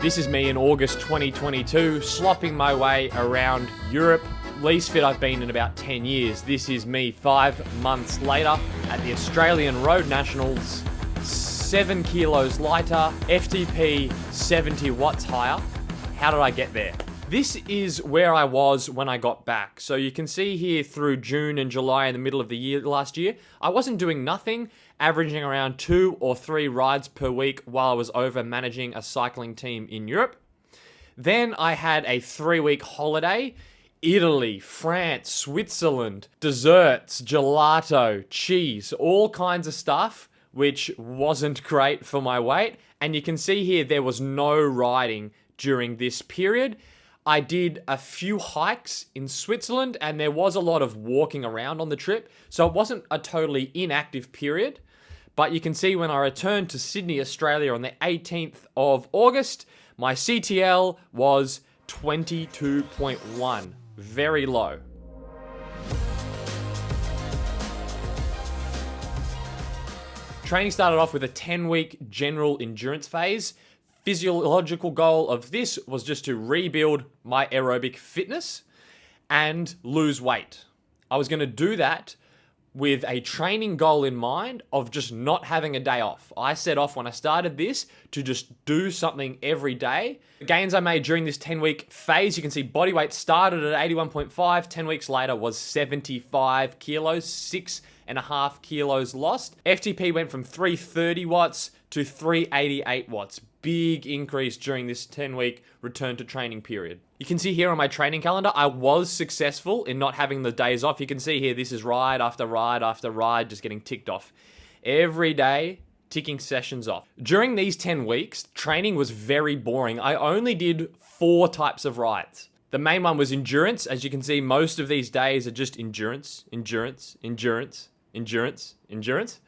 This is me in August 2022, slopping my way around Europe. Least fit I've been in about 10 years. This is me 5 months later at the Australian Road Nationals, 7 kilos lighter, FTP 70 watts higher. How did I get there? This is where I was when I got back. So you can see here through June and July in the middle of the year last year, I wasn't doing nothing, averaging around 2 or 3 rides per week while I was over managing a cycling team in Europe. Then I had a 3-week holiday. Italy, France, Switzerland, desserts, gelato, cheese, all kinds of stuff, which wasn't great for my weight. And you can see here there was no riding during this period. I did a few hikes in Switzerland and there was a lot of walking around on the trip. So it wasn't a totally inactive period. But you can see when I returned to Sydney, Australia on the 18th of August, my CTL was 22.1. Very low. Training started off with a 10-week general endurance phase. Physiological goal of this was just to rebuild my aerobic fitness and lose weight. I was going to do that with a training goal in mind of just not having a day off. I set off when I started this to just do something every day. The gains I made during this 10-week phase, you can see body weight started at 81.5, 10 weeks later was 75 kilos, 6.5 kilos lost. FTP went from 330 watts to 388 watts. Big increase during this 10-week return to training period. You can see here on my training calendar, I was successful in not having the days off. You can see here, this is ride after ride after ride, just getting ticked off. Every day, ticking sessions off. During these 10 weeks, training was very boring. I only did 4 types of rides. The main one was endurance. As you can see, most of these days are just endurance, endurance, endurance, endurance, endurance.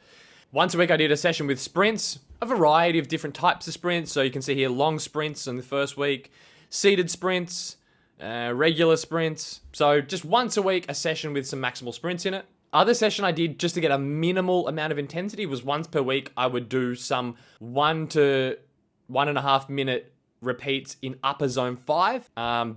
Once a week, I did a session with sprints, a variety of different types of sprints. So you can see here long sprints in the first week, seated sprints, regular sprints. So just once a week, a session with some maximal sprints in it. Other session I did just to get a minimal amount of intensity was once per week, I would do some 1 to 1.5 minute repeats in upper zone 5.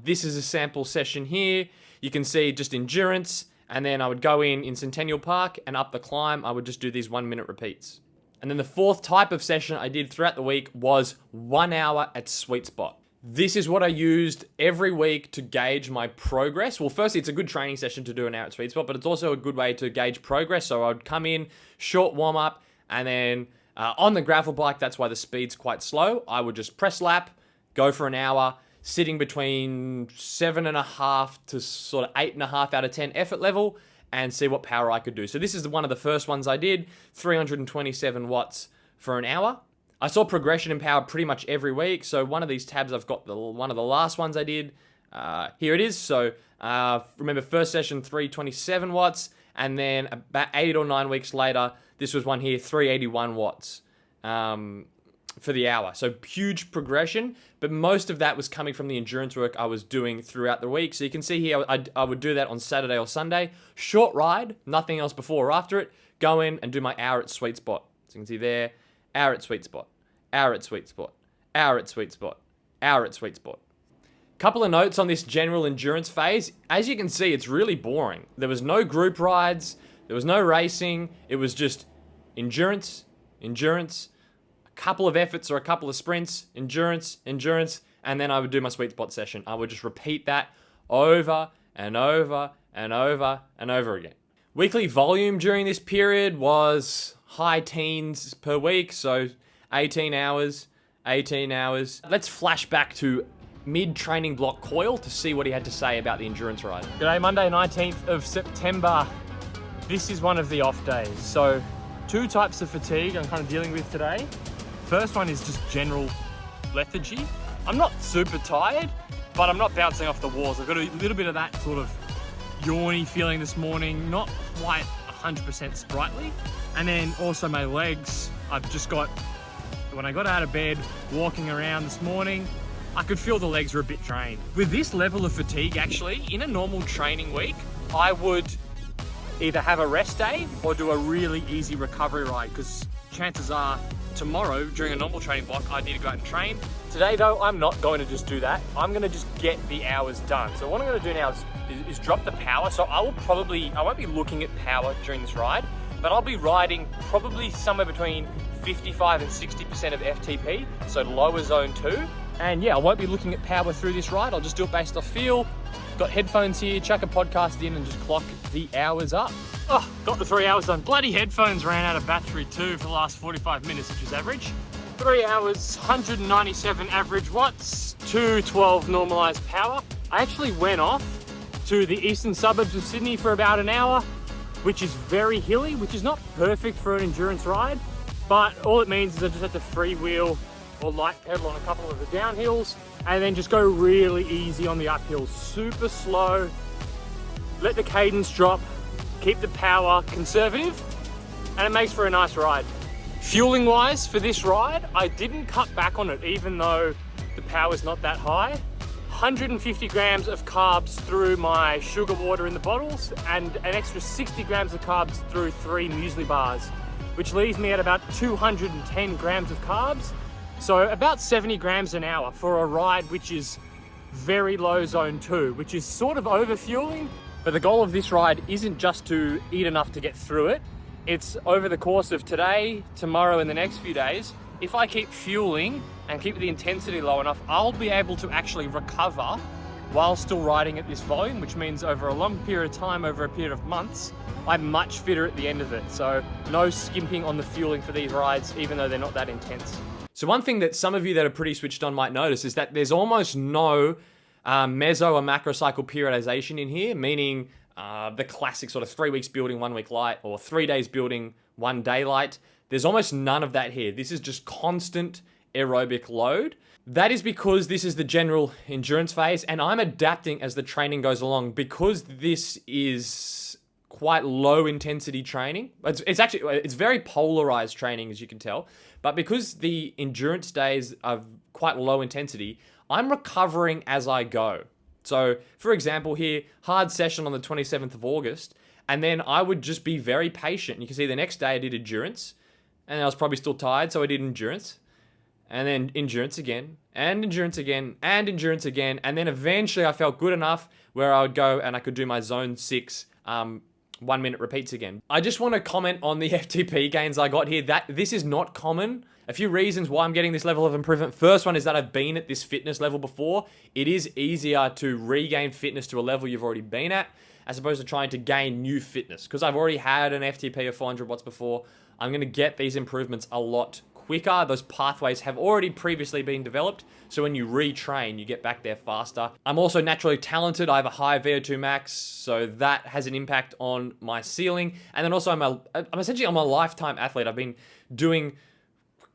This is a sample session here. You can see just endurance. And then I would go in Centennial Park and up the climb, I would just do these 1-minute repeats. And then the 4th type of session I did throughout the week was 1 hour at sweet spot. This is what I used every week to gauge my progress. Well, firstly, it's a good training session to do an hour at sweet spot, but it's also a good way to gauge progress. So I would come in, short warm up, and then on the gravel bike, that's why the speed's quite slow. I would just press lap, go for an hour, sitting between 7.5 to sort of 8.5 out of 10 effort level and see what power I could do. So this is one of the first ones I did, 327 watts for an hour. I saw progression in power pretty much every week. So one of these tabs, I've got one of the last ones I did. Here it is. So remember first session, 327 watts. And then about 8 or 9 weeks later, this was one here, 381 watts. For the hour. So huge progression, but most of that was coming from the endurance work I was doing throughout the week. So you can see here, I would do that on Saturday or Sunday. Short ride, nothing else before or after it. Go in and do my hour at sweet spot. So you can see there, hour at sweet spot, hour at sweet spot, hour at sweet spot, hour at sweet spot. Couple of notes on this general endurance phase. As you can see, it's really boring. There was no group rides. There was no racing. It was just endurance, endurance, couple of efforts or a couple of sprints, endurance, endurance, and then I would do my sweet spot session. I would just repeat that over and over and over and over again. Weekly volume during this period was high teens per week, so 18 hours, 18 hours. Let's flash back to mid-training block Coyle to see what he had to say about the endurance ride. G'day, Monday 19th of September. This is one of the off days. So 2 types of fatigue I'm kind of dealing with today. First one is just general lethargy. I'm not super tired, but I'm not bouncing off the walls. I've got a little bit of that sort of yawny feeling this morning, not quite 100% sprightly. And then also my legs, I've just got, when I got out of bed, walking around this morning, I could feel the legs were a bit drained. With this level of fatigue, actually, in a normal training week, I would either have a rest day or do a really easy recovery ride, because chances are tomorrow during a normal training block, I need to go out and train. Today though, I'm not going to just do that. I'm going to just get the hours done. So what I'm going to do now is drop the power. So I won't be looking at power during this ride, but I'll be riding probably somewhere between 55 and 60% of FTP, so lower zone 2. And yeah, I won't be looking at power through this ride. I'll just do it based off feel. Got headphones here, chuck a podcast in and just clock the hours up. Oh, got the 3 hours done. Bloody headphones ran out of battery too for the last 45 minutes, which is average. 3 hours, 197 average watts, 212 normalized power. I actually went off to the eastern suburbs of Sydney for about an hour, which is very hilly, which is not perfect for an endurance ride, but all it means is I just have to freewheel or light pedal on a couple of the downhills and then just go really easy on the uphills, super slow, let the cadence drop, keep the power conservative, and it makes for a nice ride. Fueling wise for this ride, I didn't cut back on it even though the power's not that high. 150 grams of carbs through my sugar water in the bottles and an extra 60 grams of carbs through 3 muesli bars, which leaves me at about 210 grams of carbs. So about 70 grams an hour for a ride which is very low zone 2, which is sort of over fueling. But the goal of this ride isn't just to eat enough to get through it. It's over the course of today, tomorrow, and the next few days. If I keep fueling and keep the intensity low enough, I'll be able to actually recover while still riding at this volume, which means over a long period of time, over a period of months, I'm much fitter at the end of it. So no skimping on the fueling for these rides, even though they're not that intense. So one thing that some of you that are pretty switched on might notice is that there's almost no meso or macro cycle periodization in here, meaning the classic sort of 3 weeks building, 1 week light, or 3 days building, 1 day light. There's almost none of that here. This is just constant aerobic load. That is because this is the general endurance phase, and I'm adapting as the training goes along because this is quite low intensity training. It's very polarized training, as you can tell, but because the endurance days are quite low intensity, I'm recovering as I go. So, for example here, hard session on the 27th of August, and then I would just be very patient. You can see the next day I did endurance, and I was probably still tired, so I did endurance, and then endurance again, and endurance again, and endurance again, and then eventually I felt good enough where I would go and I could do my zone 6 1 minute repeats again. I just want to comment on the FTP gains I got here. That this is not common. A few reasons why I'm getting this level of improvement. First one is that I've been at this fitness level before. It is easier to regain fitness to a level you've already been at, as opposed to trying to gain new fitness. Because I've already had an FTP of 400 watts before, I'm going to get these improvements a lot quicker. Those pathways have already previously been developed, so when you retrain, you get back there faster. I'm also naturally talented. I have a high VO2 max, so that has an impact on my ceiling. And then also I'm a lifetime athlete. I've been doing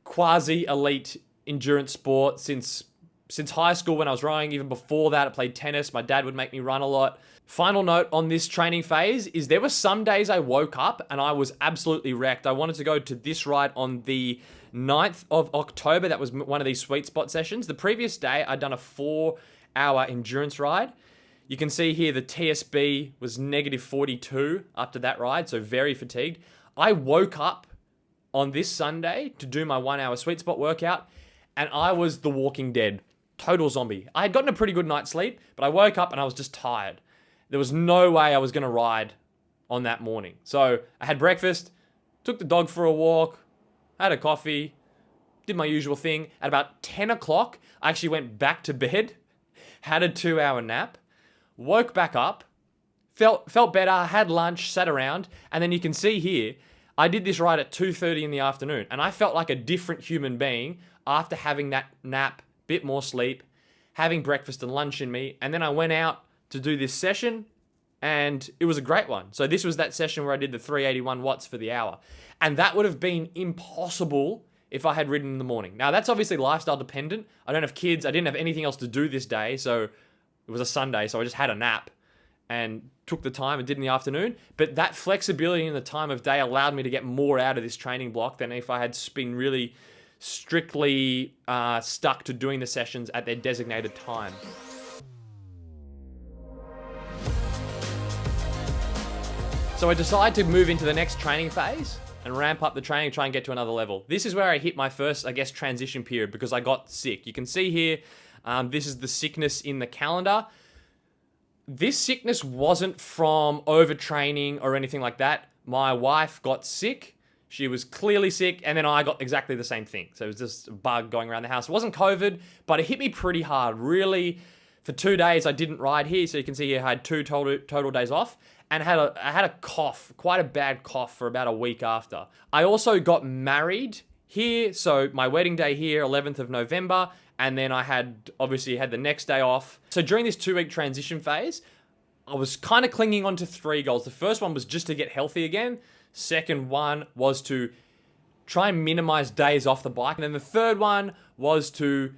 quasi-elite endurance sport since high school when I was rowing. Even before that, I played tennis. My dad would make me run a lot. Final note on this training phase is there were some days I woke up and I was absolutely wrecked. I wanted to go to this ride on the 9th of October. That was one of these sweet spot sessions. The previous day, I'd done a 4-hour endurance ride. You can see here the TSB was negative 42 after that ride, so very fatigued. I woke up on this Sunday to do my 1-hour sweet spot workout, and I was the walking dead. Total zombie. I had gotten a pretty good night's sleep, but I woke up and I was just tired. There was no way I was going to ride on that morning. So I had breakfast, took the dog for a walk, had a coffee, did my usual thing. At about 10 o'clock, I actually went back to bed, had a 2-hour nap, woke back up, felt better, had lunch, sat around, and then you can see here, I did this ride at 2:30 in the afternoon, and I felt like a different human being after having that nap, bit more sleep, having breakfast and lunch in me, and then I went out to do this session, and it was a great one. So this was that session where I did the 381 watts for the hour, and that would have been impossible if I had ridden in the morning. Now, that's obviously lifestyle dependent. I don't have kids. I didn't have anything else to do this day, so it was a Sunday, so I just had a nap and took the time and did in the afternoon. But that flexibility in the time of day allowed me to get more out of this training block than if I had been really strictly stuck to doing the sessions at their designated time. So I decided to move into the next training phase. and ramp up the training, try and get to another level. This is where I hit my first, I guess, transition period because I got sick. You can see here, this is the sickness in the calendar. This sickness wasn't from overtraining or anything like that. My wife got sick. She was clearly sick, and then I got exactly the same thing. So it was just a bug going around the house. It wasn't COVID, but it hit me pretty hard. Really, for 2 days, I didn't ride here. So you can see here I had 2 total days off, and I had a cough, quite a bad cough for about a week after. I also got married here. So my wedding day here, 11th of November, and then I had the next day off. So during this 2-week transition phase, I was kind of clinging on to 3 goals. The first one was just to get healthy again. Second one was to try and minimize days off the bike. And then the third one was to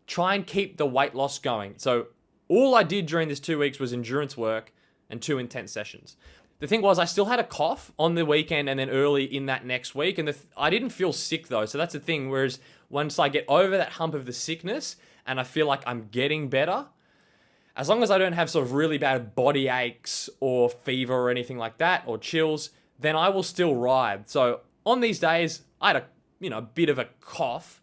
try and keep the weight loss going. So all I did during this 2 weeks was endurance work and 2 intense sessions. The thing was, I still had a cough on the weekend and then early in that next week. And I didn't feel sick though. So that's the thing. Whereas once I get over that hump of the sickness and I feel like I'm getting better, as long as I don't have sort of really bad body aches or fever or anything like that or chills, then I will still ride. So on these days, I had a bit of a cough.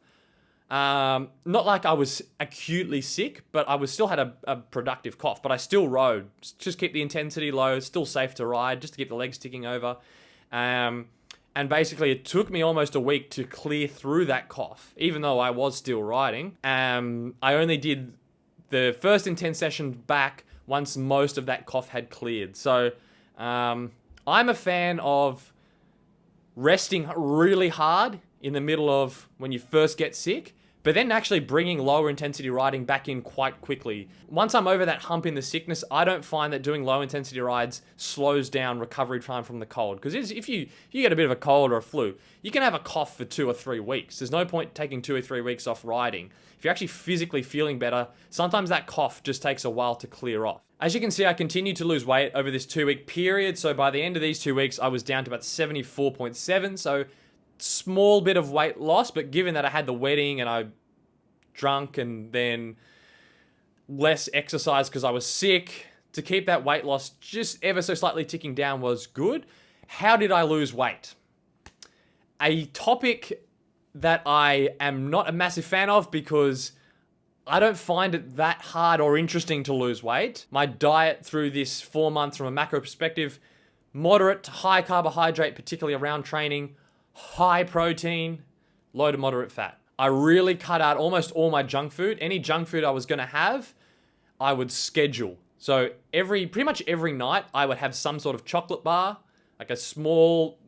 Not like I was acutely sick, but I still had a productive cough, but I still rode. Just keep the intensity low, still safe to ride, just to keep the legs ticking over. And basically it took me almost a week to clear through that cough, even though I was still riding. I only did the first intense session back once most of that cough had cleared. So I'm a fan of resting really hard in the middle of when you first get sick, but then actually bringing lower intensity riding back in quite quickly. Once I'm over that hump in the sickness, I don't find that doing low intensity rides slows down recovery time from the cold. Because if you get a bit of a cold or a flu, you can have a cough for 2 or 3 weeks. There's no point taking 2 or 3 weeks off riding. If you're actually physically feeling better, sometimes that cough just takes a while to clear off. As you can see, I continued to lose weight over this 2-week period. So by the end of these 2 weeks, I was down to about 74.7. So small bit of weight loss, but given that I had the wedding and I drunk and then less exercise because I was sick, to keep that weight loss just ever so slightly ticking down was good. How did I lose weight? A topic that I am not a massive fan of because I don't find it that hard or interesting to lose weight. My diet through this 4 months from a macro perspective, moderate to high carbohydrate, particularly around training, high protein, low to moderate fat. I really cut out almost all my junk food. Any junk food I was going to have, I would schedule. So pretty much every night, I would have some sort of chocolate bar, like a small,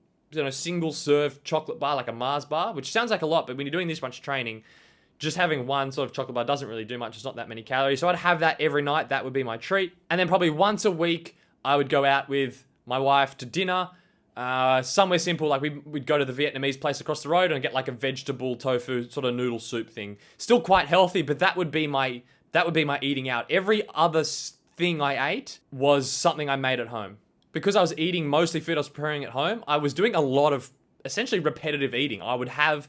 single serve chocolate bar, like a Mars bar, which sounds like a lot, but when you're doing this much training, just having one sort of chocolate bar doesn't really do much. It's not that many calories. So I'd have that every night. That would be my treat. And then probably once a week, I would go out with my wife to dinner. Somewhere simple, like we'd go to the Vietnamese place across the road and get like a vegetable tofu sort of noodle soup thing. Still quite healthy, but that would be my eating out. Every other thing I ate was something I made at home. Because I was eating mostly food I was preparing at home, I was doing a lot of essentially repetitive eating. I would have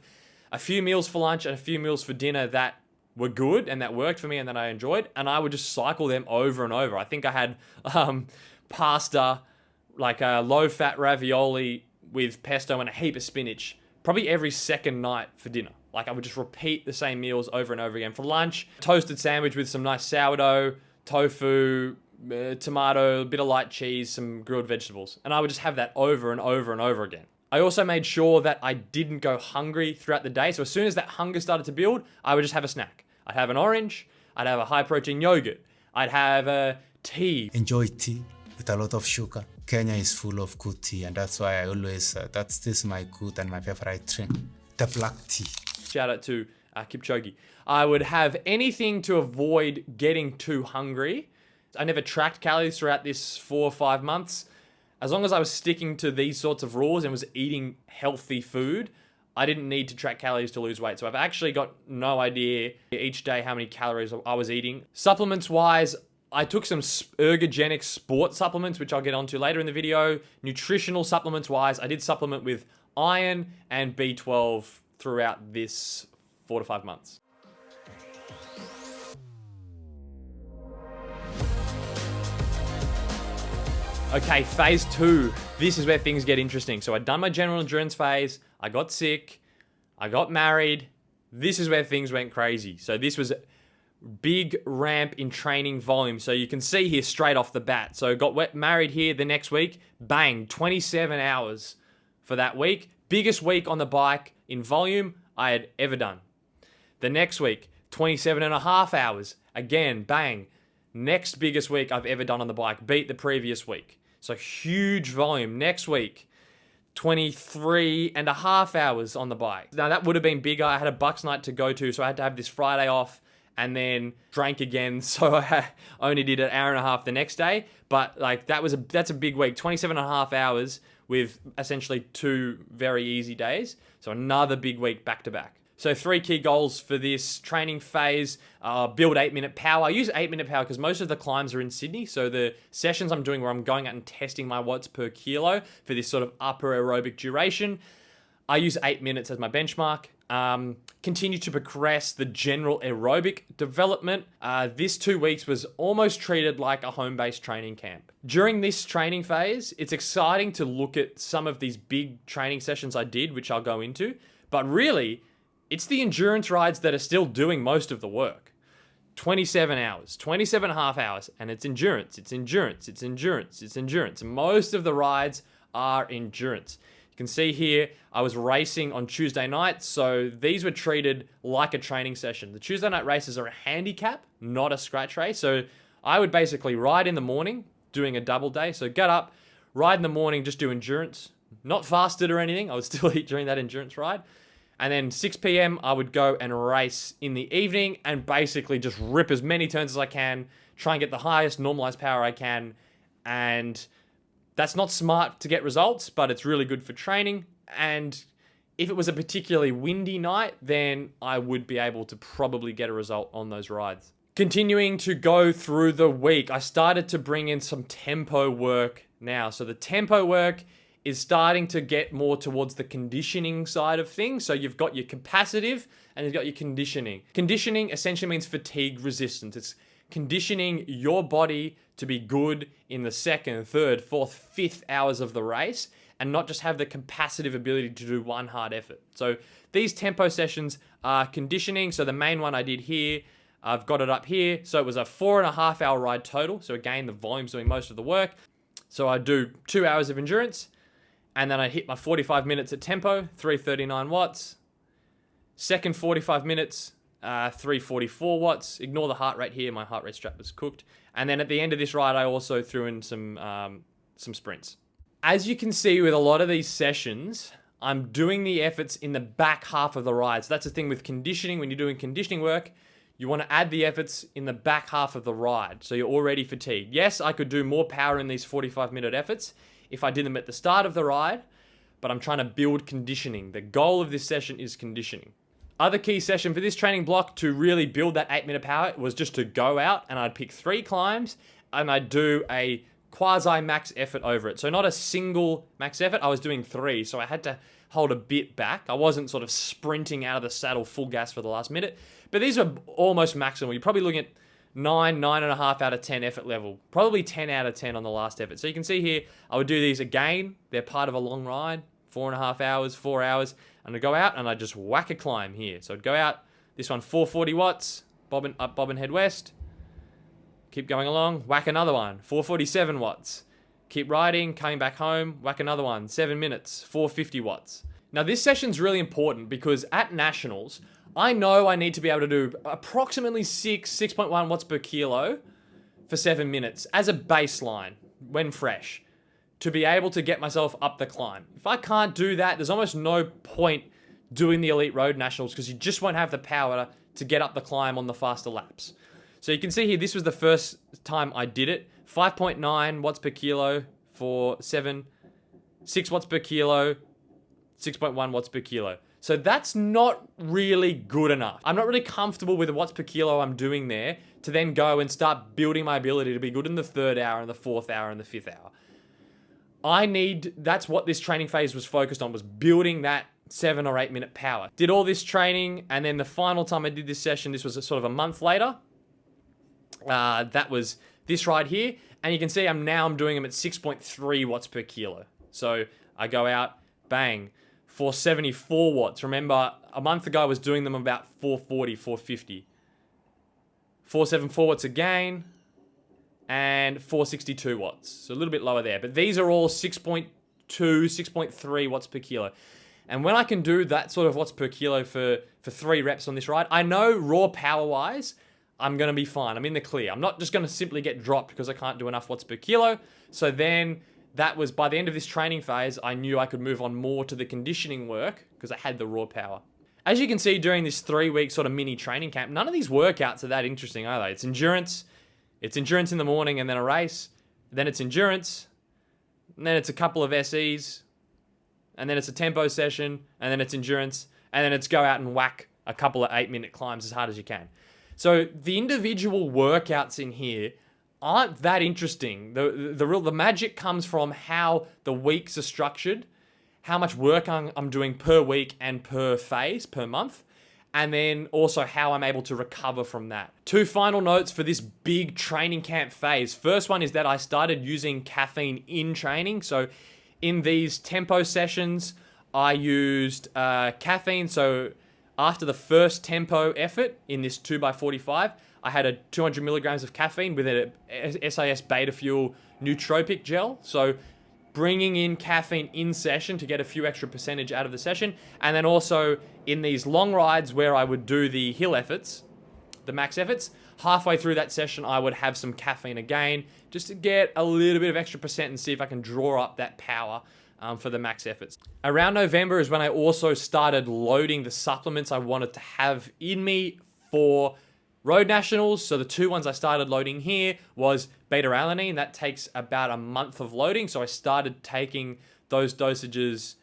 a few meals for lunch and a few meals for dinner that were good and that worked for me and that I enjoyed, and I would just cycle them over and over. I think I had pasta, like a low-fat ravioli with pesto and a heap of spinach, probably every second night for dinner. Like I would just repeat the same meals over and over again. For lunch, toasted sandwich with some nice sourdough, tofu, tomato, a bit of light cheese, some grilled vegetables. And I would just have that over and over and over again. I also made sure that I didn't go hungry throughout the day. So as soon as that hunger started to build, I would just have a snack. I'd have an orange, I'd have a high-protein yogurt, I'd have a tea. Enjoy tea with a lot of sugar. Kenya is full of good tea, and that's why I always, this is my good and my favorite drink, the black tea. Shout out to Kipchoge. I would have anything to avoid getting too hungry. I never tracked calories throughout this 4 or 5 months. As long as I was sticking to these sorts of rules and was eating healthy food, I didn't need to track calories to lose weight. So I've actually got no idea each day how many calories I was eating. Supplements-wise, I took some ergogenic sport supplements, which I'll get onto later in the video. Nutritional supplements-wise, I did supplement with iron and B12 throughout this 4 to 5 months. Okay, phase 2. This is where things get interesting. So I'd done my general endurance phase. I got sick. I got married. This is where things went crazy. So this was a big ramp in training volume. So you can see here straight off the bat. So got married here the next week. Bang, 27 hours for that week. Biggest week on the bike in volume I had ever done. The next week, 27 and a half hours. Again, bang. Next biggest week I've ever done on the bike. Beat the previous week. So huge volume. Next week, 23 and a half hours on the bike. Now that would have been bigger. I had a Bucks night to go to, so I had to have this Friday off and then drank again. So I only did an hour and a half the next day. But like that's a big week. 27 and a half hours with essentially 2 very easy days. So another big week back to back. So 3 key goals for this training phase. Build 8-minute power. I use 8-minute power because most of the climbs are in Sydney. So the sessions I'm doing where I'm going out and testing my watts per kilo for this sort of upper aerobic duration, I use 8 minutes as my benchmark. Continue to progress the general aerobic development. This 2 weeks was almost treated like a home-based training camp. During this training phase, it's exciting to look at some of these big training sessions I did, which I'll go into. But really, it's the endurance rides that are still doing most of the work. 27 hours, 27 and a half hours, and it's endurance, it's endurance, it's endurance, it's endurance. Most of the rides are endurance. You can see here, I was racing on Tuesday night, so these were treated like a training session. The Tuesday night races are a handicap, not a scratch race. So I would basically ride in the morning, doing a double day. So get up, ride in the morning, just do endurance. Not fasted or anything, I would still eat during that endurance ride. And then 6 p.m, I would go and race in the evening and basically just rip as many turns as I can, try and get the highest normalized power I can. And that's not smart to get results, but it's really good for training. And if it was a particularly windy night, then I would be able to probably get a result on those rides. Continuing to go through the week, I started to bring in some tempo work now. So the tempo work is starting to get more towards the conditioning side of things. So you've got your capacitive and you've got your conditioning. Conditioning essentially means fatigue resistance. It's conditioning your body to be good in the second, third, fourth, fifth hours of the race and not just have the capacitive ability to do one hard effort. So these tempo sessions are conditioning. So the main one I did here, I've got it up here. So it was a 4.5 hour ride total. So again, the volume's doing most of the work. So I do 2 hours of endurance, and then I hit my 45 minutes at tempo, 339 watts. Second 45 minutes, 344 watts. Ignore the heart rate here. My heart rate strap was cooked. And then at the end of this ride, I also threw in some sprints. As you can see with a lot of these sessions, I'm doing the efforts in the back half of the ride. So that's the thing with conditioning. When you're doing conditioning work, you want to add the efforts in the back half of the ride. So you're already fatigued. Yes, I could do more power in these 45-minute efforts if I did them at the start of the ride, but I'm trying to build conditioning. The goal of this session is conditioning. Other key session for this training block to really build that 8-minute power was just to go out and I'd pick 3 climbs and I'd do a quasi max effort over it. So not a single max effort, I was doing 3. So I had to hold a bit back. I wasn't sort of sprinting out of the saddle full gas for the last minute, but these are almost maximal. You're probably looking at 9.5 out of 10 effort level. Probably 10 out of 10 on the last effort. So you can see here, I would do these again. They're part of a long ride, 4.5 hours, 4 hours. And I'd go out and I'd just whack a climb here. So I'd go out, this one 440 watts, bobbing up, bobbing head west. Keep going along, whack another one, 447 watts. Keep riding, coming back home, whack another one, 7 minutes, 450 watts. Now this session's really important because at Nationals, I know I need to be able to do approximately 6.1 watts per kilo for 7 minutes as a baseline when fresh to be able to get myself up the climb. If I can't do that, there's almost no point doing the Elite Road Nationals because you just won't have the power to get up the climb on the faster laps. So you can see here, this was the first time I did it. 5.9 watts per kilo for 7, 6 watts per kilo, 6.1 watts per kilo. So that's not really good enough. I'm not really comfortable with the watts per kilo I'm doing there to then go and start building my ability to be good in the 3rd hour and the 4th hour and the 5th hour. That's what this training phase was focused on, was building that 7 or 8 minute power. Did all this training, and then the final time I did this session, this was sort of a month later. That was this ride here, and you can see I'm doing them at 6.3 watts per kilo. So I go out, bang, 474 watts. Remember, a month ago I was doing them about 440, 450. 474 watts again, and 462 watts. So a little bit lower there. But these are all 6.2, 6.3 watts per kilo. And when I can do that sort of watts per kilo for 3 reps on this ride, I know raw power-wise, I'm going to be fine. I'm in the clear. I'm not just going to simply get dropped because I can't do enough watts per kilo. So then that was, by the end of this training phase, I knew I could move on more to the conditioning work because I had the raw power. As you can see during this 3-week sort of mini training camp, none of these workouts are that interesting, are they? It's endurance in the morning and then a race, then it's endurance, and then it's a couple of SEs, and then it's a tempo session, and then it's endurance, and then it's go out and whack a couple of 8-minute climbs as hard as you can. So the individual workouts in here aren't that interesting. The magic comes from how the weeks are structured, how much work I'm doing per week and per phase, per month, and then also how I'm able to recover from that. 2 final notes for this big training camp phase. First one is that I started using caffeine in training. So in these tempo sessions, I used caffeine. So after the first tempo effort in this 2x45, I had a 200 milligrams of caffeine with a SAS beta fuel nootropic gel. So bringing in caffeine in session to get a few extra percentage out of the session. And then also in these long rides where I would do the hill efforts, the max efforts, halfway through that session, I would have some caffeine again, just to get a little bit of extra percent and see if I can draw up that power for the max efforts. Around November is when I also started loading the supplements I wanted to have in me for road nationals. So the 2 ones I started loading here was beta-alanine. That takes about a month of loading. So I started taking those dosages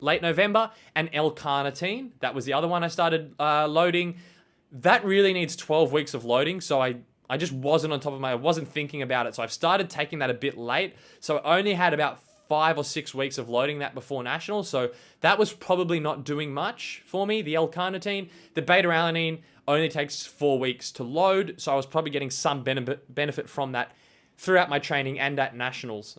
late November, and L-carnitine. That was the other one I started loading. That really needs 12 weeks of loading. So I just wasn't on top of I wasn't thinking about it. So I've started taking that a bit late. So I only had about 5 or 6 weeks of loading that before nationals. So that was probably not doing much for me, the L-carnitine. The beta-alanine only takes 4 weeks to load. So I was probably getting some benefit from that throughout my training and at nationals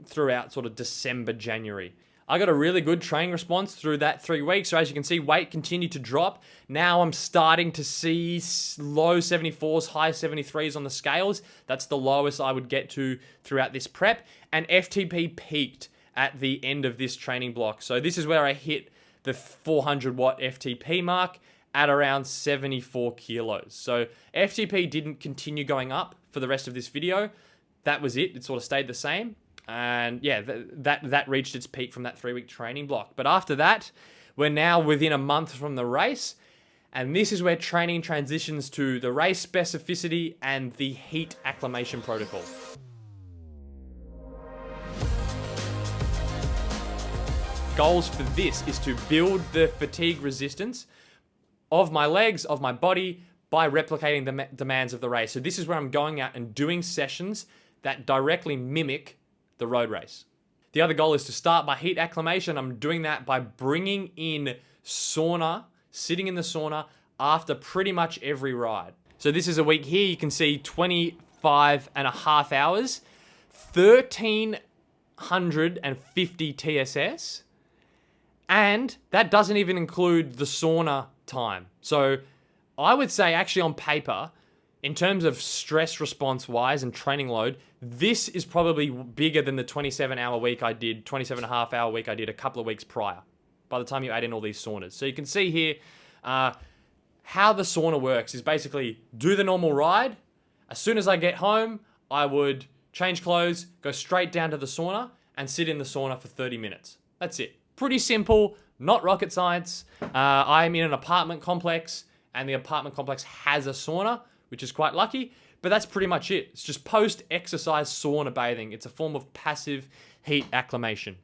throughout sort of December, January. I got a really good training response through that 3 weeks. So as you can see, weight continued to drop. Now I'm starting to see low 74s, high 73s on the scales. That's the lowest I would get to throughout this prep. And FTP peaked at the end of this training block. So this is where I hit the 400 watt FTP mark at around 74 kilos. So FTP didn't continue going up for the rest of this video. That was it. It sort of stayed the same. And yeah, that reached its peak from that 3-week training block. But after that, we're now within a month from the race. And this is where training transitions to the race specificity and the heat acclimation protocol. Goals for this is to build the fatigue resistance of my legs, of my body, by replicating the demands of the race. So this is where I'm going out and doing sessions that directly mimic the road race. The other goal is to start my heat acclimation. I'm doing that by bringing in sauna, sitting in the sauna after pretty much every ride. So this is a week here. You can see 25.5 hours, 1,350 TSS, and that doesn't even include the sauna time. So I would say actually on paper, in terms of stress response wise and training load, this is probably bigger than the 27-hour week I did, 27.5-hour week I did a couple of weeks prior, by the time you add in all these saunas. So you can see here how the sauna works is basically do the normal ride. As soon as I get home, I would change clothes, go straight down to the sauna and sit in the sauna for 30 minutes. That's it. Pretty simple, not rocket science. I'm in an apartment complex and the apartment complex has a sauna, which is quite lucky, but that's pretty much it. It's just post-exercise sauna bathing. It's a form of passive heat acclimation.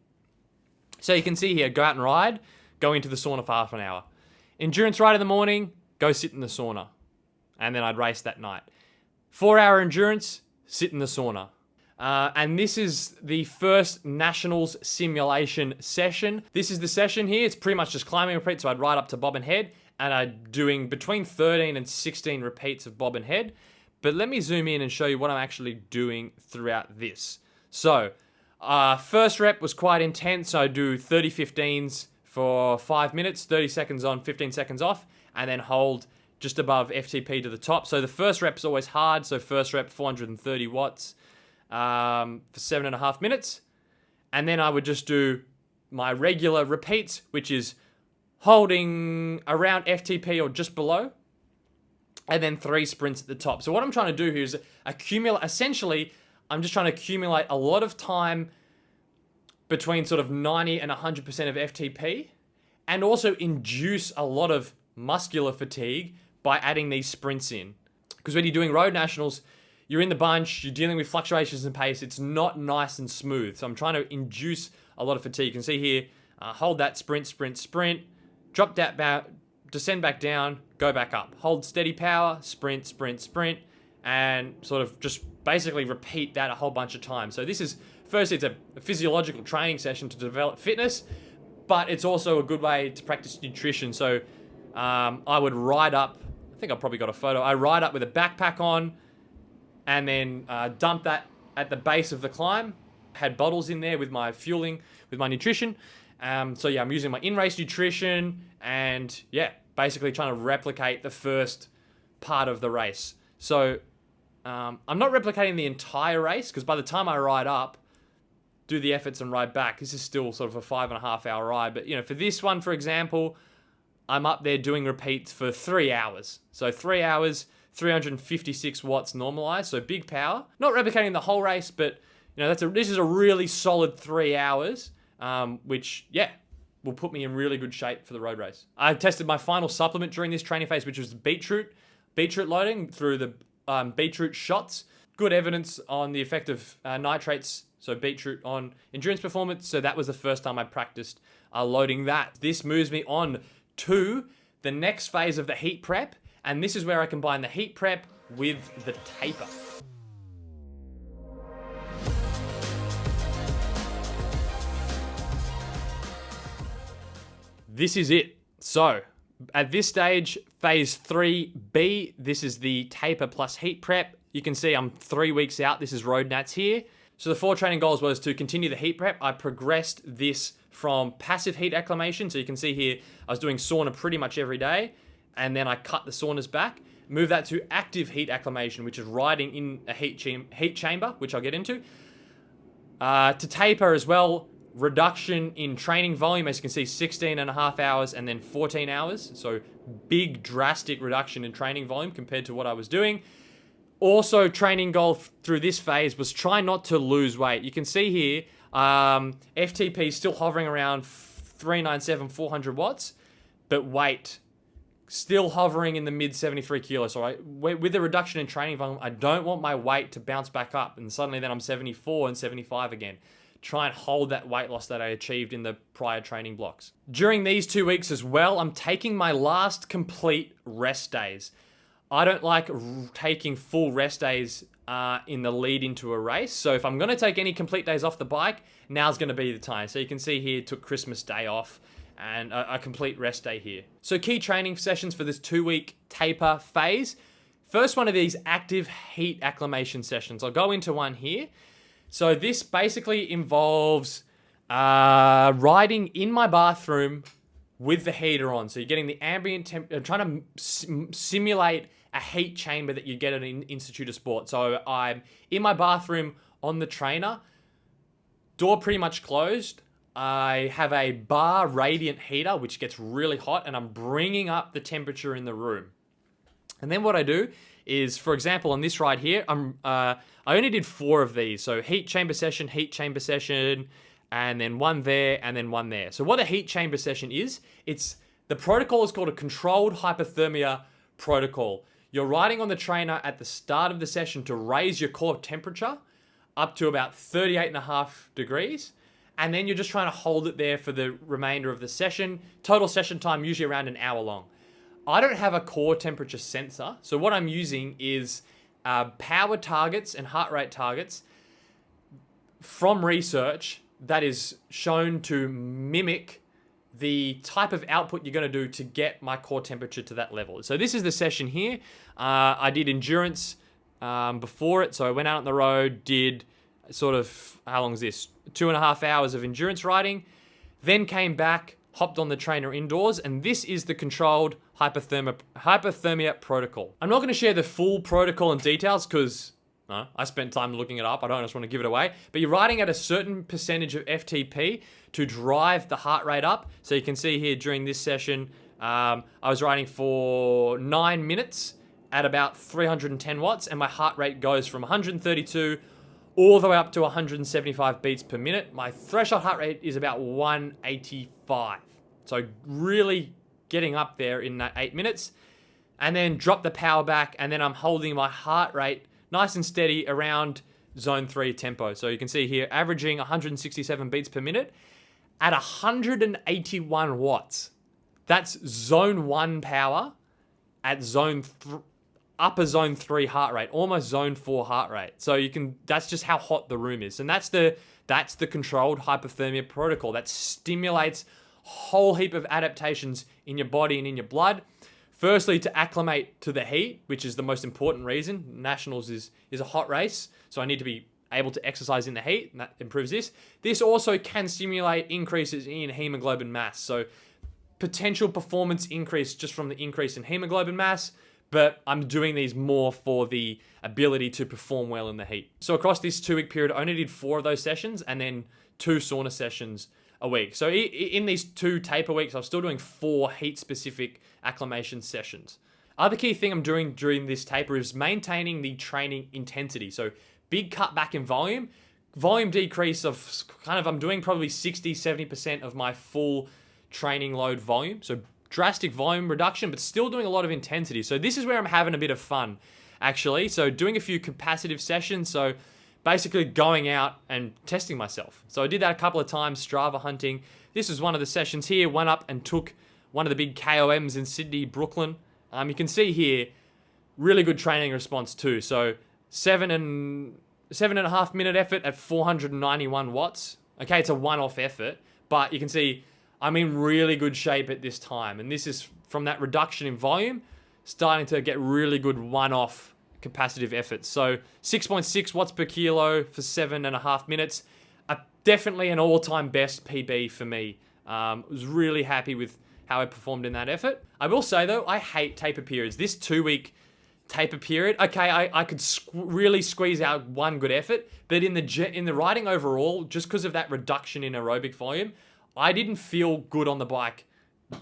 So you can see here, go out and ride, go into the sauna for half an hour. Endurance ride in the morning, go sit in the sauna. And then I'd race that night. 4-hour endurance, sit in the sauna. And this is the first nationals simulation session. This is the session here. It's pretty much just climbing repeats. So I'd ride up to bob and head, and I'm doing between 13 and 16 repeats of bob and head. But let me zoom in and show you what I'm actually doing throughout this. So, first rep was quite intense. So I do 30 15s for 5 minutes, 30 seconds on, 15 seconds off, and then hold just above FTP to the top. So the first rep's always hard. So first rep, 430 watts for 7.5 minutes. And then I would just do my regular repeats, which is holding around FTP or just below, and then 3 sprints at the top. So what I'm trying to do here is essentially, I'm just trying to accumulate a lot of time between sort of 90 and 100% of FTP, and also induce a lot of muscular fatigue by adding these sprints in. Because when you're doing road nationals, you're in the bunch, you're dealing with fluctuations in pace, it's not nice and smooth. So I'm trying to induce a lot of fatigue. You can see here, hold that sprint, sprint, sprint, drop that back, descend back down, go back up. Hold steady power, sprint, sprint, sprint, and sort of just basically repeat that a whole bunch of times. So this is, firstly, it's a physiological training session to develop fitness, but it's also a good way to practice nutrition. So I would ride up, I think I probably got a photo, I ride up with a backpack on, and then dump that at the base of the climb. Had bottles in there with my fueling, with my nutrition. So yeah, I'm using my in-race nutrition, and yeah, basically trying to replicate the first part of the race. So I'm not replicating the entire race, because by the time I ride up, do the efforts and ride back, this is still sort of a 5.5 hour ride. But for this one, for example, I'm up there doing repeats for 3 hours. So 3 hours, 356 watts normalized, so big power. Not replicating the whole race, but this is a really solid 3 hours, which will put me in really good shape for the road race. I tested my final supplement during this training phase, which was beetroot loading through the beetroot shots. Good evidence on the effect of nitrates, so beetroot on endurance performance. So that was the first time I practiced loading that. This moves me on to the next phase of the heat prep, and this is where I combine the heat prep with the taper. This is it. So at this stage, phase 3B, this is the taper plus heat prep. You can see I'm 3 weeks out. This is road nats here. So the 4 training goals was to continue the heat prep. I progressed this from passive heat acclimation. So you can see here, I was doing sauna pretty much every day, and then I cut the saunas back. Move that to active heat acclimation, which is riding in a heat chamber, which I'll get into. To taper as well, reduction in training volume. As you can see, 16.5 hours and then 14 hours. So big drastic reduction in training volume compared to what I was doing. Also, training goal through this phase was try not to lose weight. You can see here, FTP is still hovering around 397, 400 watts, but weight still hovering in the mid 73 kilos. So with the reduction in training volume, I don't want my weight to bounce back up and suddenly then I'm 74 and 75 again. Try and hold that weight loss that I achieved in the prior training blocks. During these 2 weeks as well, I'm taking my last complete rest days. I don't like taking full rest days in the lead into a race. So if I'm going to take any complete days off the bike, now's going to be the time. So you can see here, took Christmas Day off and a complete rest day here. So key training sessions for this 2-week taper phase. First one of these active heat acclimation sessions. I'll go into one here. So this basically involves riding in my bathroom with the heater on. So you're getting the ambient temperature, trying to simulate a heat chamber that you get at an Institute of Sport. So I'm in my bathroom on the trainer, door pretty much closed. I have a bar radiant heater, which gets really hot, and I'm bringing up the temperature in the room. And then what I do is, for example, on this ride here, I only did 4 of these. So heat chamber session, and then one there, and then one there. So what a heat chamber session is, the protocol is called a controlled hypothermia protocol. You're riding on the trainer at the start of the session to raise your core temperature up to about 38.5 degrees. And then you're just trying to hold it there for the remainder of the session. Total session time, usually around an hour long. I don't have a core temperature sensor. So what I'm using is power targets and heart rate targets from research that is shown to mimic the type of output you're going to do to get my core temperature to that level. So this is the session here. I did endurance before it. So I went out on the road, did sort of, how long is this? 2.5 hours of endurance riding, then came back, hopped on the trainer indoors, and this is the controlled hypothermia protocol. I'm not going to share the full protocol and details because I spent time looking it up. I don't just want to give it away. But you're riding at a certain percentage of FTP to drive the heart rate up. So you can see here during this session, I was riding for 9 minutes at about 310 watts, and my heart rate goes from 132 all the way up to 175 beats per minute. My threshold heart rate is about 185. So really getting up there in that 8 minutes, and then drop the power back, and then I'm holding my heart rate nice and steady around zone 3 tempo. So you can see here, averaging 167 beats per minute at 181 watts. That's zone 1 power at upper zone 3 heart rate, almost zone 4 heart rate. So that's just how hot the room is. And that's the controlled hypothermia protocol that stimulates a whole heap of adaptations in your body and in your blood. Firstly, to acclimate to the heat, which is the most important reason. Nationals is a hot race, so I need to be able to exercise in the heat, and that improves this. This also can stimulate increases in hemoglobin mass. So potential performance increase just from the increase in hemoglobin mass, but I'm doing these more for the ability to perform well in the heat. So across this 2-week period, I only did 4 of those sessions and then 2 sauna sessions a week. So in these 2 taper weeks, I'm still doing 4 heat-specific acclimation sessions. Other key thing I'm doing during this taper is maintaining the training intensity. So big cutback in volume decrease of I'm doing probably 60-70% of my full training load volume. So drastic volume reduction, but still doing a lot of intensity. So this is where I'm having a bit of fun, actually. So doing a few capacitive sessions. So basically going out and testing myself. So I did that a couple of times, Strava hunting. This was one of the sessions here. Went up and took one of the big KOMs in Sydney, Brooklyn. You can see here, really good training response too. So 7.5 minute effort at 491 watts. Okay, it's a one-off effort, but you can see I'm in really good shape at this time. And this is from that reduction in volume, starting to get really good one-off capacitive efforts. So 6.6 watts per kilo for 7.5 minutes. Definitely an all-time best PB for me. Was really happy with how I performed in that effort. I will say though, I hate taper periods. This 2-week taper period, okay, I could really squeeze out one good effort, but in the riding overall, just because of that reduction in aerobic volume, I didn't feel good on the bike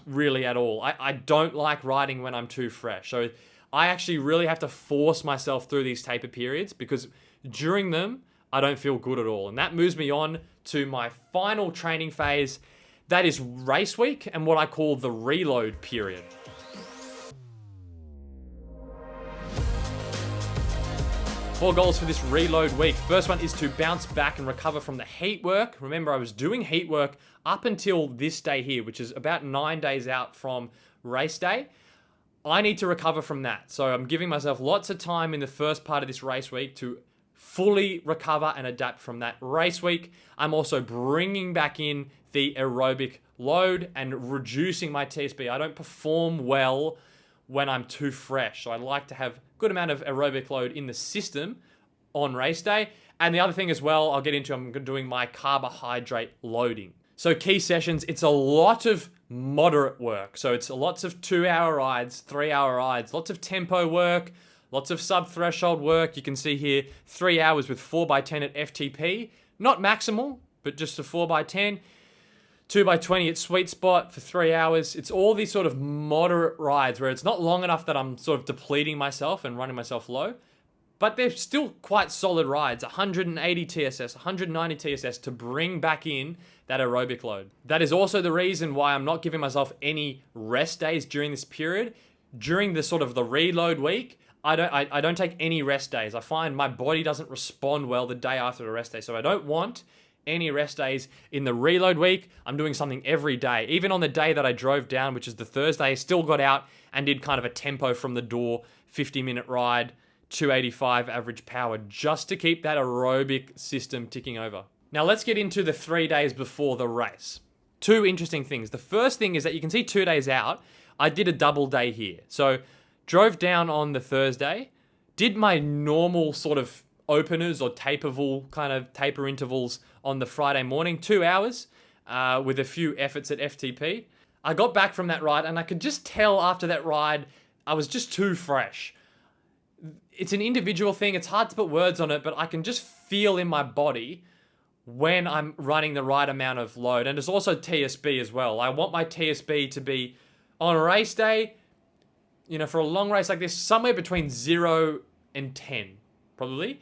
really at all. I don't like riding when I'm too fresh. So I actually really have to force myself through these taper periods because during them, I don't feel good at all. And that moves me on to my final training phase. That is race week and what I call the reload period. Four goals for this reload week. First one is to bounce back and recover from the heat work. Remember, I was doing heat work up until this day here, which is about 9 days out from race day. I need to recover from that. So I'm giving myself lots of time in the first part of this race week to fully recover and adapt from that race week. I'm also bringing back in the aerobic load and reducing my TSB. I don't perform well when I'm too fresh. So I like to have a good amount of aerobic load in the system on race day. And the other thing as well, I'll get into, I'm doing my carbohydrate loading. So key sessions, it's a lot of moderate work. So it's lots of 2-hour rides, 3-hour rides, lots of tempo work, lots of sub-threshold work. You can see here, 3 hours with 4x10 at FTP. Not maximal, but just a 4x10. 2x20 at sweet spot for 3 hours. It's all these sort of moderate rides where it's not long enough that I'm sort of depleting myself and running myself low, but they're still quite solid rides. 180 TSS, 190 TSS to bring back in that aerobic load. That is also the reason why I'm not giving myself any rest days during this period. During the sort of the reload week, I don't take any rest days. I find my body doesn't respond well the day after a rest day. So I don't want any rest days in the reload week. I'm doing something every day. Even on the day that I drove down, which is the Thursday, I still got out and did kind of a tempo from the door, 50-minute ride, 285 average power, just to keep that aerobic system ticking over. Now let's get into the 3 days before the race. Two interesting things. The first thing is that you can see 2 days out, I did a double day here. So drove down on the Thursday, Did my normal sort of openers or taper intervals on the Friday morning, 2 hours, with a few efforts at FTP. I got back from that ride and I could just tell after that ride, I was just too fresh. It's an individual thing. It's hard to put words on it, but I can just feel in my body when I'm running the right amount of load. And it's also TSB as well. I want my TSB to be on a race day, for a long race like this, somewhere between 0 and 10, probably.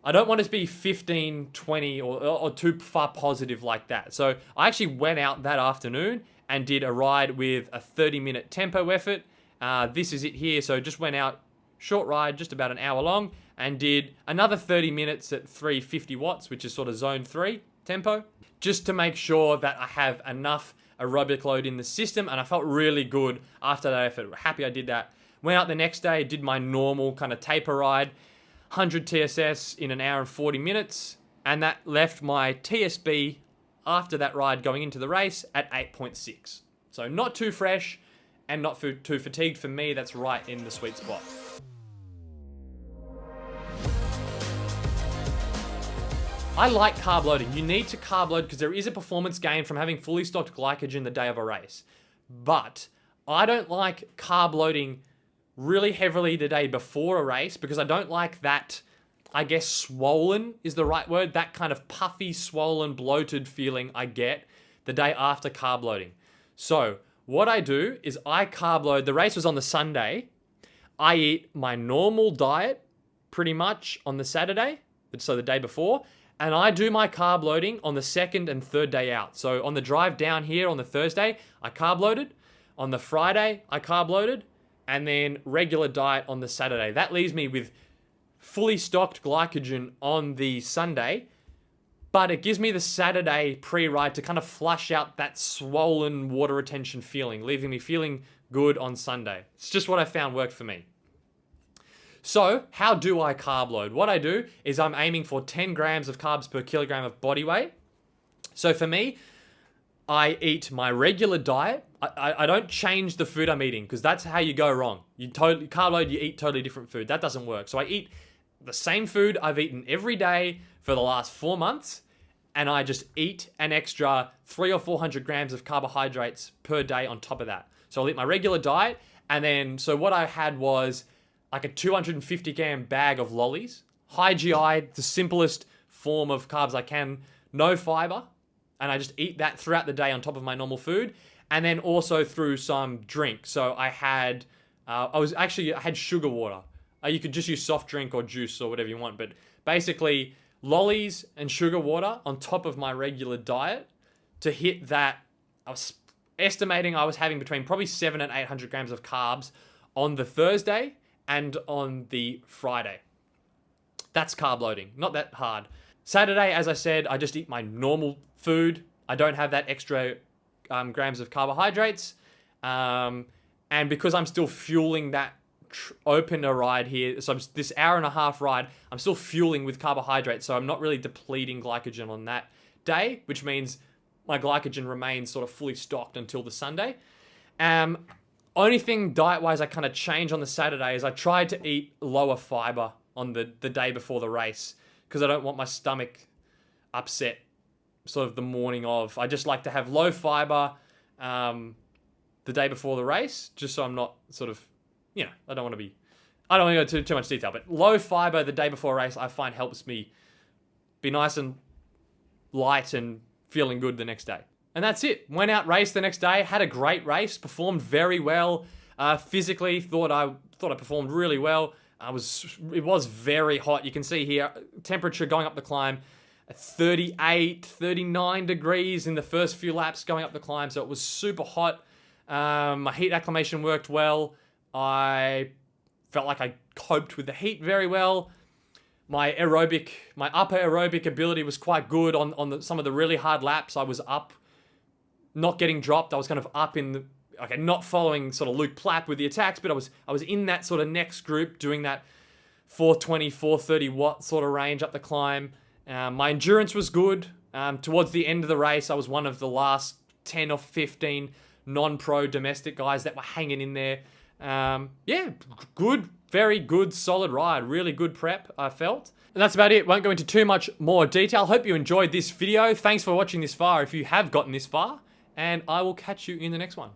I don't want it to be 15, 20 or too far positive like that. So I actually went out that afternoon and did a ride with a 30-minute tempo effort. This is it here. So just went out, short ride, just about an hour long, and did another 30 minutes at 350 watts, which is sort of zone 3 tempo, just to make sure that I have enough aerobic load in the system. And I felt really good after that effort. Happy I did that. Went out the next day, did my normal kind of taper ride, 100 TSS in an hour and 40 minutes, and that left my TSB after that ride going into the race at 8.6. So not too fresh and not too fatigued. For me, that's right in the sweet spot. I like carb loading. You need to carb load because there is a performance gain from having fully stocked glycogen the day of a race. But I don't like carb loading really heavily the day before a race because I don't like that, I guess swollen is the right word, that kind of puffy, swollen, bloated feeling I get the day after carb loading. So what I do is I carb load. The race was on the Sunday. I eat my normal diet pretty much on the Saturday, so the day before, and I do my carb loading on the second and third day out. So on the drive down here on the Thursday, I carb loaded. On the Friday, I carb loaded. And then regular diet on the Saturday. That leaves me with fully stocked glycogen on the Sunday, but it gives me the Saturday pre-ride to kind of flush out that swollen water retention feeling, leaving me feeling good on Sunday. It's just what I found worked for me. So how do I carb load? What I do is I'm aiming for 10 grams of carbs per kilogram of body weight. So for me, I eat my regular diet. I don't change the food I'm eating because that's how you go wrong. You carb load, you eat totally different food. That doesn't work. So I eat the same food I've eaten every day for the last 4 months, and I just eat an extra 300 or 400 grams of carbohydrates per day on top of that. So I'll eat my regular diet, and then so what I had was like a 250 gram bag of lollies, high GI, the simplest form of carbs I can, no fiber. And I just eat that throughout the day on top of my normal food. And then also through some drink. So I had, I had sugar water. You could just use soft drink or juice or whatever you want. But basically, lollies and sugar water on top of my regular diet to hit that. I was estimating I was having between probably 700 and 800 grams of carbs on the Thursday and on the Friday. That's carb loading. Not that hard. Saturday, as I said, I just eat my normal food. I don't have that extra grams of carbohydrates. And because I'm still fueling that opener ride here, so this hour and a half ride, I'm still fueling with carbohydrates. So I'm not really depleting glycogen on that day, which means my glycogen remains sort of fully stocked until the Sunday. Only thing diet-wise I kind of change on the Saturday is I tried to eat lower fiber on the day before the race because I don't want my stomach upset sort of the morning of. I just like to have low fiber the day before the race, just so I'm not sort of, I don't want to go into too much detail, but low fiber the day before a race I find helps me be nice and light and feeling good the next day. And that's it. Went out, raced the next day, had a great race, performed very well. Physically, thought I performed really well. It was very hot. You can see here, temperature going up the climb, 38, 39 degrees in the first few laps going up the climb. So it was super hot. My heat acclimation worked well. I felt like I coped with the heat very well. My upper aerobic ability was quite good on some of the really hard laps. I was up, not getting dropped. I was kind of up not following sort of Luke Plapp with the attacks, but I was in that sort of next group doing that 420, 430 watt sort of range up the climb. My endurance was good. Towards the end of the race, I was one of the last 10 or 15 non-pro domestic guys that were hanging in there. Yeah, good, very good, solid ride. Really good prep, I felt. And that's about it. Won't go into too much more detail. Hope you enjoyed this video. Thanks for watching this far if you have gotten this far. And I will catch you in the next one.